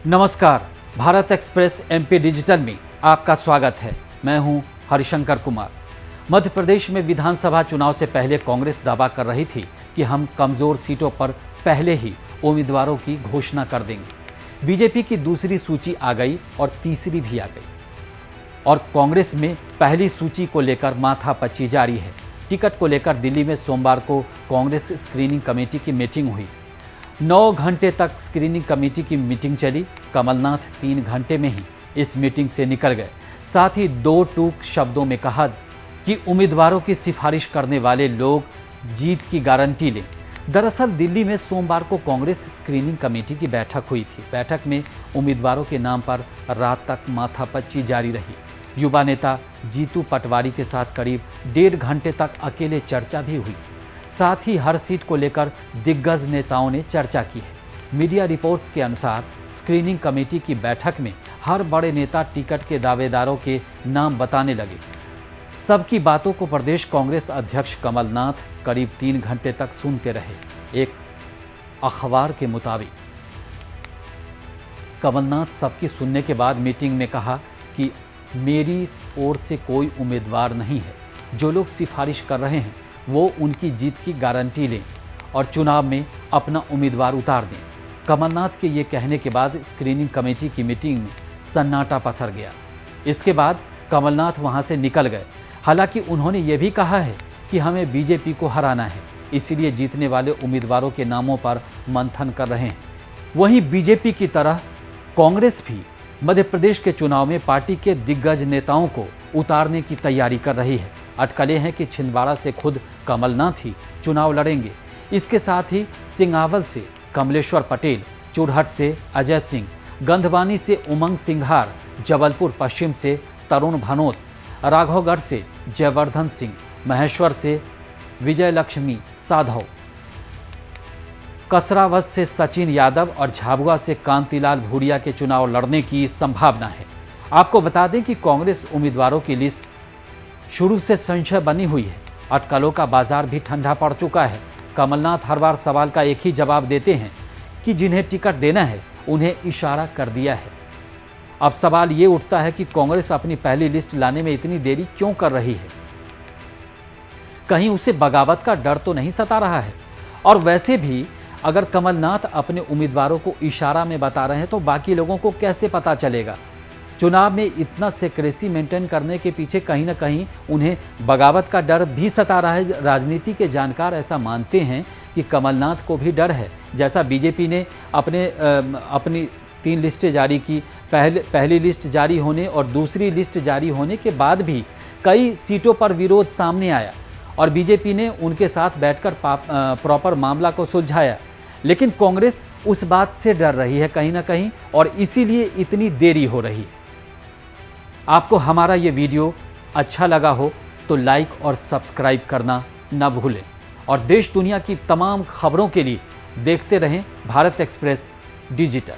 नमस्कार, Bharat express MP digital में आपका स्वागत है। मैं हूं हरिशंकर कुमार। मध्य प्रदेश में विधानसभा चुनाव से पहले कांग्रेस दावा कर रही थी कि हम कमजोर सीटों पर पहले ही उम्मीदवारों की घोषणा कर देंगे। बीजेपी की दूसरी सूची आ गई और तीसरी भी आ गई और कांग्रेस में पहली सूची को लेकर माथापच्ची जारी है। टिकट को लेकर दिल्ली में सोमवार को कांग्रेस स्क्रीनिंग कमेटी की मीटिंग हुई। 9 घंटे तक स्क्रीनिंग कमेटी की मीटिंग चली। कमलनाथ 3 घंटे में ही इस मीटिंग से निकल गए। साथ ही 2 टूक शब्दों में कहा कि उम्मीदवारों की सिफारिश करने वाले लोग जीत की गारंटी लें। दरअसल दिल्ली में सोमवार को कांग्रेस स्क्रीनिंग कमेटी की बैठक हुई थी। बैठक में उम्मीदवारों के नाम पर रात तक माथापच्ची जारी रही। युवा नेता जीतू पटवारी के साथ करीब 1.5 घंटे तक अकेले चर्चा भी हुई। साथ ही हर सीट को लेकर दिग्गज नेताओं ने चर्चा की है। मीडिया रिपोर्ट्स के अनुसार स्क्रीनिंग कमेटी की बैठक में हर बड़े नेता टिकट के दावेदारों के नाम बताने लगे। सबकी बातों को प्रदेश कांग्रेस अध्यक्ष कमलनाथ करीब 3 घंटे तक सुनते रहे। एक अखबार के मुताबिक कमलनाथ सबकी सुनने के बाद मीटिंग में कहा कि मेरी ओर से कोई उम्मीदवार नहीं है। जो लोग सिफारिश कर रहे हैं वो उनकी जीत की गारंटी लें और चुनाव में अपना उम्मीदवार उतार दें। कमलनाथ के ये कहने के बाद स्क्रीनिंग कमेटी की मीटिंग में सन्नाटा पसर गया। इसके बाद कमलनाथ वहां से निकल गए। हालांकि उन्होंने ये भी कहा है कि हमें बीजेपी को हराना है, इसीलिए जीतने वाले उम्मीदवारों के नामों पर मंथन कर रहे हैं। वहीं बीजेपी की तरह कांग्रेस भी मध्य प्रदेश के चुनाव में पार्टी के दिग्गज नेताओं को उतारने की तैयारी कर रही है। अटकलें हैं कि छिंदवाड़ा से खुद कमलनाथ ही चुनाव लड़ेंगे। इसके साथ ही सिंगावल से कमलेश्वर पटेल, चुरहट से अजय सिंह, गंधवानी से उमंग सिंघार, जबलपुर पश्चिम से तरुण भनोत, राघवगढ़ से जयवर्धन सिंह, महेश्वर से विजय लक्ष्मी साधव, कसरावत से सचिन यादव और झाबुआ से कांतिलाल भूरिया के चुनाव लड़ने की संभावना है। आपको बता दें कि कांग्रेस उम्मीदवारों की लिस्ट शुरू से संशय बनी हुई है। अटकलों का बाजार भी ठंडा पड़ चुका है। कमलनाथ हर बार सवाल का एक ही जवाब देते हैं कि जिन्हें टिकट देना है उन्हें इशारा कर दिया है। अब सवाल ये उठता है कि कांग्रेस अपनी पहली लिस्ट लाने में इतनी देरी क्यों कर रही है? कहीं उसे बगावत का डर तो नहीं सता रहा है? और वैसे भी अगर कमलनाथ अपने उम्मीदवारों को इशारा में बता रहे हैं तो बाकी लोगों को कैसे पता चलेगा? चुनाव में इतना सेक्रेसी मेंटेन करने के पीछे कहीं ना कहीं उन्हें बगावत का डर भी सता रहा है। राजनीति के जानकार ऐसा मानते हैं कि कमलनाथ को भी डर है। जैसा बीजेपी ने अपनी 3 लिस्टें जारी की, पहली लिस्ट जारी होने और दूसरी लिस्ट जारी होने के बाद भी कई सीटों पर विरोध सामने आया और बीजेपी ने उनके साथ बैठकर प्रॉपर मामला को सुलझाया। लेकिन कांग्रेस उस बात से डर रही है कहीं ना कहीं और इसीलिए इतनी देरी हो रही है। आपको हमारा ये वीडियो अच्छा लगा हो तो लाइक और सब्सक्राइब करना न भूलें और देश दुनिया की तमाम खबरों के लिए देखते रहें भारत एक्सप्रेस डिजिटल।